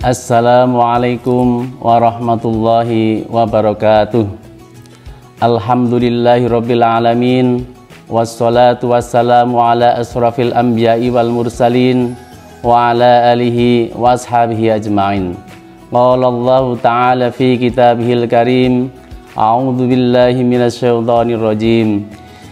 Assalamualaikum warahmatullahi wabarakatuh. Alhamdulillahirabbil alamin, wassalatu wassalamu ala asrafil anbiya'i wal mursalin wa ala alihi wa ashabihi ajma'in. Qala Allahu ta'ala fi kitabihil karim, a'udzu billahi minasyaitonir rajim.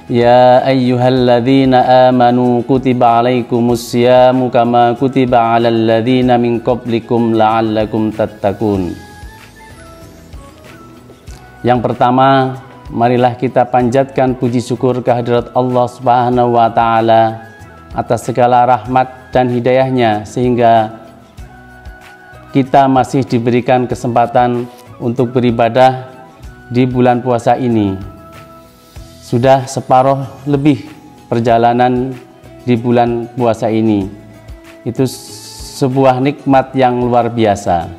Ya ayyuhalladzina amanu kutiba alaikumus syamu kama kutiba alal ladzina min qablikum la'allakum tattaqun. Yang pertama, marilah kita panjatkan puji syukur kehadirat Allah Subhanahu wa taala atas segala rahmat dan hidayahnya sehingga kita masih diberikan kesempatan untuk beribadah di bulan puasa ini. Sudah separuh lebih perjalanan di bulan puasa ini. Itu sebuah nikmat yang luar biasa.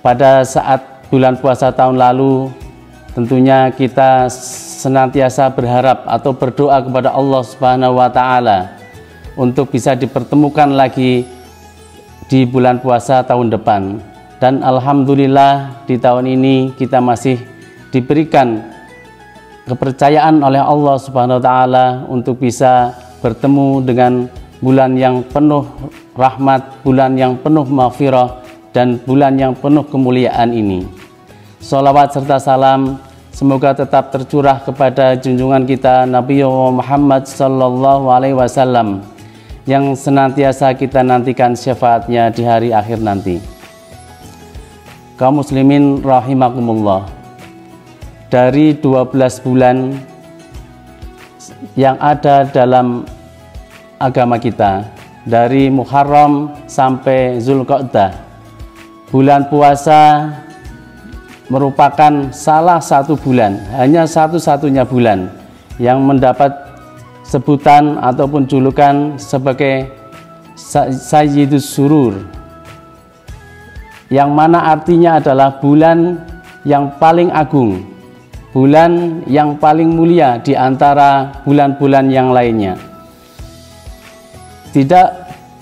Pada saat bulan puasa tahun lalu, tentunya kita senantiasa berharap atau berdoa kepada Allah Subhanahu wa taala untuk bisa dipertemukan lagi di bulan puasa tahun depan. Dan alhamdulillah di tahun ini kita masih diberikan kepercayaan oleh Allah Subhanahu wa taala untuk bisa bertemu dengan bulan yang penuh rahmat, bulan yang penuh maghfirah, dan bulan yang penuh kemuliaan ini. Sholawat serta salam semoga tetap tercurah kepada junjungan kita Nabi Muhammad sallallahu alaihi wasallam yang senantiasa kita nantikan syafaatnya di hari akhir nanti. Kaum muslimin rahimakumullah. Dari 12 bulan yang ada dalam agama kita, dari Muharram sampai Zulqa'dah, bulan puasa merupakan salah satu bulan, hanya satu-satunya bulan yang mendapat sebutan ataupun julukan sebagai Sayyidus Surur, yang mana artinya adalah bulan yang paling agung, bulan yang paling mulia di antara bulan-bulan yang lainnya. Tidak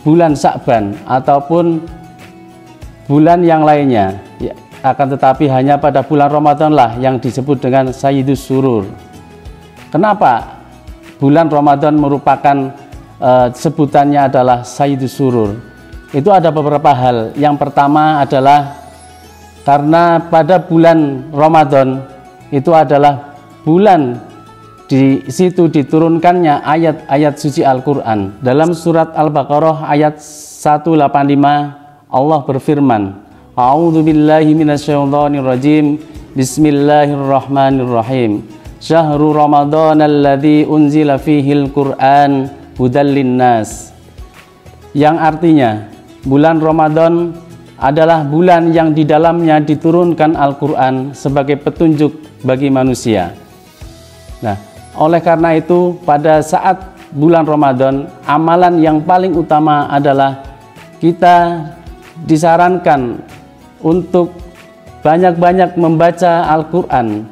bulan Sya'ban ataupun bulan yang lainnya, akan tetapi hanya pada bulan Ramadan lah yang disebut dengan Sayyidus Surur. Kenapa bulan Ramadan merupakan sebutannya adalah Sayyidus Surur? Itu ada beberapa hal. Yang pertama adalah karena pada bulan Ramadan itu adalah bulan di situ diturunkannya ayat-ayat suci Al-Quran. Dalam surat Al-Baqarah ayat 185 Allah berfirman, A'udzu billahi minasyaitonir rajim. Bismillahirrahmanirrahim. Syahrul Ramadan alladzi unzila fihil Qur'an hudal linnas. Yang artinya bulan Ramadan adalah bulan yang di dalamnya diturunkan Al-Quran sebagai petunjuk bagi manusia. Nah, oleh karena itu pada saat bulan Ramadan, amalan yang paling utama adalah kita disarankan untuk banyak-banyak membaca Al-Quran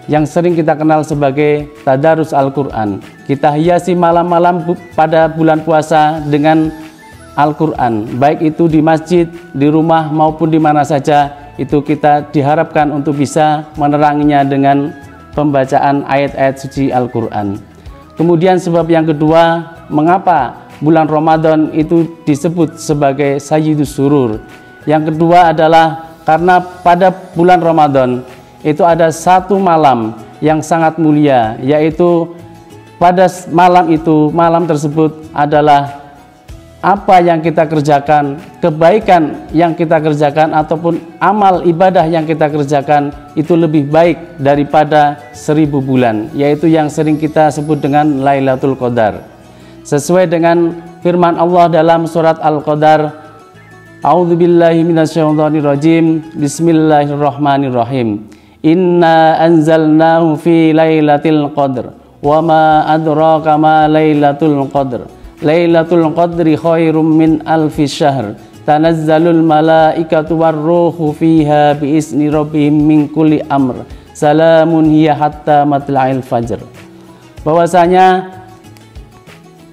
yang sering kita kenal sebagai tadarus Al-Quran. Kita hiasi malam-malam pada bulan puasa dengan Al-Quran, baik itu di masjid, di rumah maupun di mana saja, itu kita diharapkan untuk bisa meneranginya dengan pembacaan ayat-ayat suci Al-Quran. Kemudian sebab yang kedua, mengapa bulan Ramadan itu disebut sebagai Sayyidus Surur? Yang kedua adalah karena pada bulan Ramadan itu ada satu malam yang sangat mulia, yaitu pada malam tersebut adalah apa yang kita kerjakan, kebaikan yang kita kerjakan ataupun amal ibadah yang kita kerjakan itu lebih baik daripada 1000 bulan, yaitu yang sering kita sebut dengan Lailatul Qadar. Sesuai dengan firman Allah dalam surat Al-Qadar, A'udzu billahi minasyaitonir rajim. Bismillahirrahmanirrahim. Inna anzalnahu fi lailatul qadr wa ma adraka ma lailatul qadr. Lailatul Qadri khairum min alfi syahr. Tanazzalul malaikatu warruhu fiha biizni rabbihim min kulli amr. Salamun hiya hatta matla'il fajr. Bahwasanya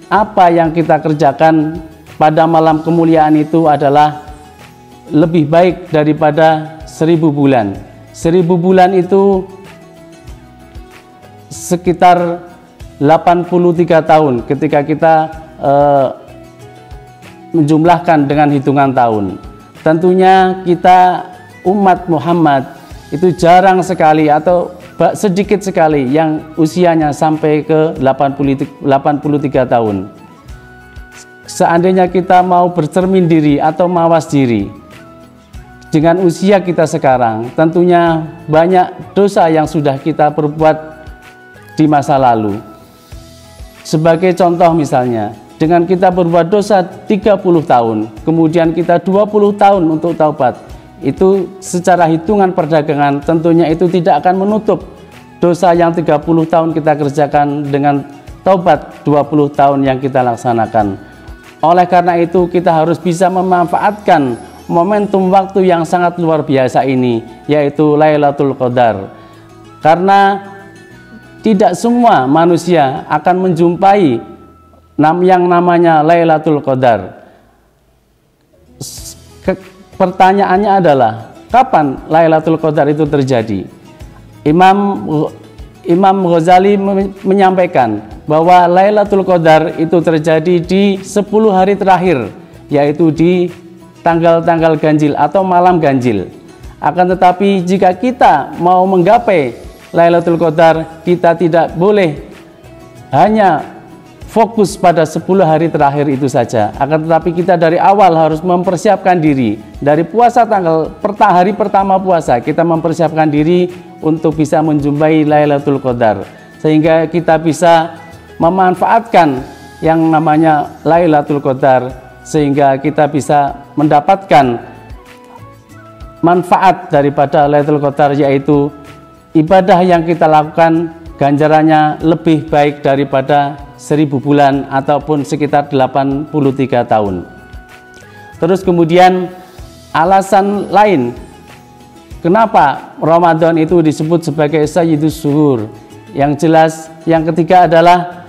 apa yang kita kerjakan pada malam kemuliaan itu adalah lebih baik daripada 1000 bulan. 1000 bulan itu sekitar 83 tahun ketika kita menjumlahkan dengan hitungan tahun. Tentunya kita umat Muhammad itu jarang sekali atau sedikit sekali yang usianya sampai ke 83 tahun. Seandainya kita mau bercermin diri atau mawas diri dengan usia kita sekarang, tentunya banyak dosa yang sudah kita perbuat di masa lalu. Sebagai contoh misalnya, dengan kita berbuat dosa 30 tahun, kemudian kita 20 tahun untuk taubat, itu secara hitungan perdagangan tentunya itu tidak akan menutup dosa yang 30 tahun kita kerjakan dengan taubat 20 tahun yang kita laksanakan. Oleh karena itu kita harus bisa memanfaatkan momentum waktu yang sangat luar biasa ini, yaitu Lailatul Qadar. Karena tidak semua manusia akan menjumpai yang namanya Lailatul Qadar. Pertanyaannya adalah, kapan Lailatul Qadar itu terjadi? Imam Ghazali menyampaikan bahwa Lailatul Qadar itu terjadi di 10 hari terakhir, yaitu di tanggal-tanggal ganjil atau malam ganjil. Akan tetapi jika kita mau menggapai Lailatul Qadar, kita tidak boleh hanya fokus pada 10 hari terakhir itu saja. Akan tetapi kita dari awal harus mempersiapkan diri. Dari puasa hari pertama puasa, kita mempersiapkan diri untuk bisa menjumpai Lailatul Qadar, sehingga kita bisa memanfaatkan yang namanya Lailatul Qadar, sehingga kita bisa mendapatkan manfaat daripada Lailatul Qadar, yaitu ibadah yang kita lakukan ganjarannya lebih baik daripada 1000 bulan ataupun sekitar 83 tahun. Terus kemudian alasan lain kenapa Ramadan itu disebut sebagai Sayyidus Syuhur, yang jelas yang ketiga adalah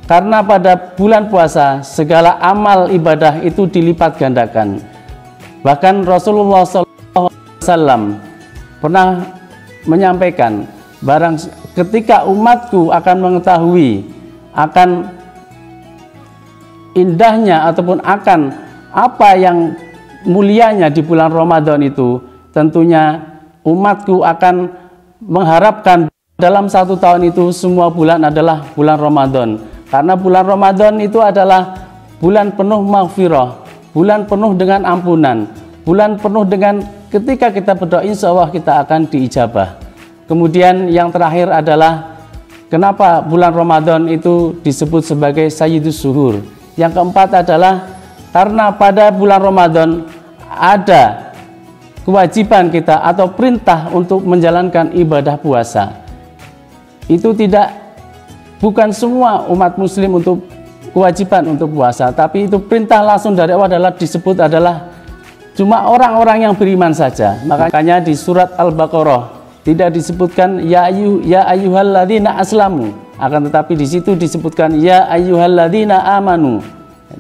karena pada bulan puasa segala amal ibadah itu dilipat gandakan. Bahkan Rasulullah SAW pernah menyampaikan, ketika umatku akan mengetahui akan indahnya ataupun akan apa yang mulianya di bulan Ramadan itu, tentunya umatku akan mengharapkan dalam 1 tahun itu semua bulan adalah bulan Ramadan. Karena bulan Ramadan itu adalah bulan penuh maghfirah, bulan penuh dengan ampunan, bulan penuh dengan ketika kita berdoa insya Allah kita akan diijabah. Kemudian yang terakhir adalah kenapa bulan Ramadan itu disebut sebagai Sayyidus Syuhur. Yang keempat adalah karena pada bulan Ramadan ada kewajiban kita atau perintah untuk menjalankan ibadah puasa. Itu bukan semua umat muslim untuk kewajiban untuk puasa, tapi itu perintah langsung dari Allah disebut adalah cuma orang-orang yang beriman saja. Makanya di surat Al-Baqarah tidak disebutkan ya ayyuhalladzina aslamu, akan tetapi di situ disebutkan ya ayyuhalladzina amanu.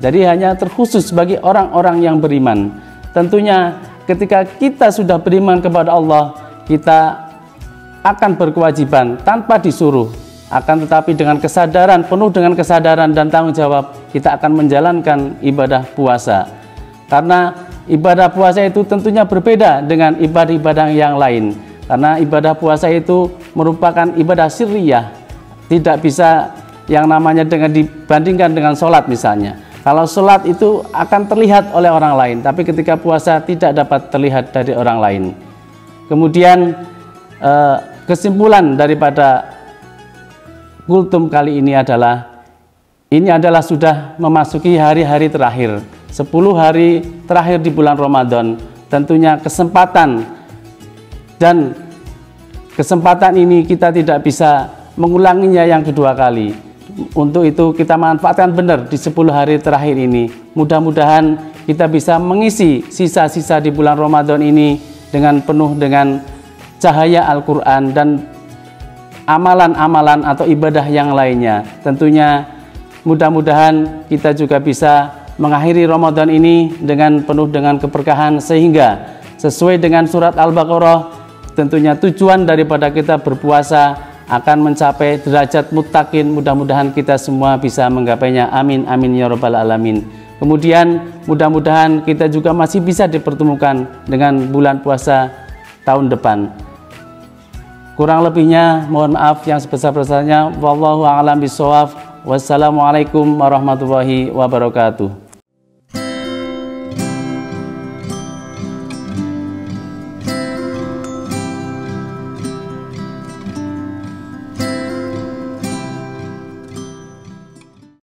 Jadi hanya terkhusus bagi orang-orang yang beriman. Tentunya ketika kita sudah beriman kepada Allah, kita akan berkewajiban tanpa disuruh. Akan tetapi dengan kesadaran, penuh dengan kesadaran dan tanggung jawab, kita akan menjalankan ibadah puasa. Karena ibadah puasa itu tentunya berbeda dengan ibadah-ibadah yang lain. Karena ibadah puasa itu merupakan ibadah sirriyah, tidak bisa yang namanya dibandingkan dengan sholat misalnya. Kalau sholat itu akan terlihat oleh orang lain, tapi ketika puasa tidak dapat terlihat dari orang lain. Kemudian kesimpulan daripada kultum kali ini adalah sudah memasuki hari-hari terakhir, 10 hari terakhir di bulan Ramadan. Tentunya kesempatan ini kita tidak bisa mengulanginya yang kedua kali. Untuk itu kita manfaatkan benar di 10 hari terakhir ini. Mudah-mudahan kita bisa mengisi sisa-sisa di bulan Ramadan ini dengan penuh dengan cahaya Al-Quran dan amalan-amalan atau ibadah yang lainnya. Tentunya mudah-mudahan kita juga bisa mengakhiri Ramadan ini dengan penuh dengan keberkahan, sehingga sesuai dengan surat Al-Baqarah, tentunya tujuan daripada kita berpuasa akan mencapai derajat muttaqin. Mudah-mudahan kita semua bisa menggapainya. Amin amin ya rabbal alamin. Kemudian mudah-mudahan kita juga masih bisa dipertemukan dengan bulan puasa tahun depan. Kurang lebihnya mohon maaf yang sebesar-besarnya. Wallahu a'lam bishawab. Wassalamualaikum warahmatullahi wabarakatuh.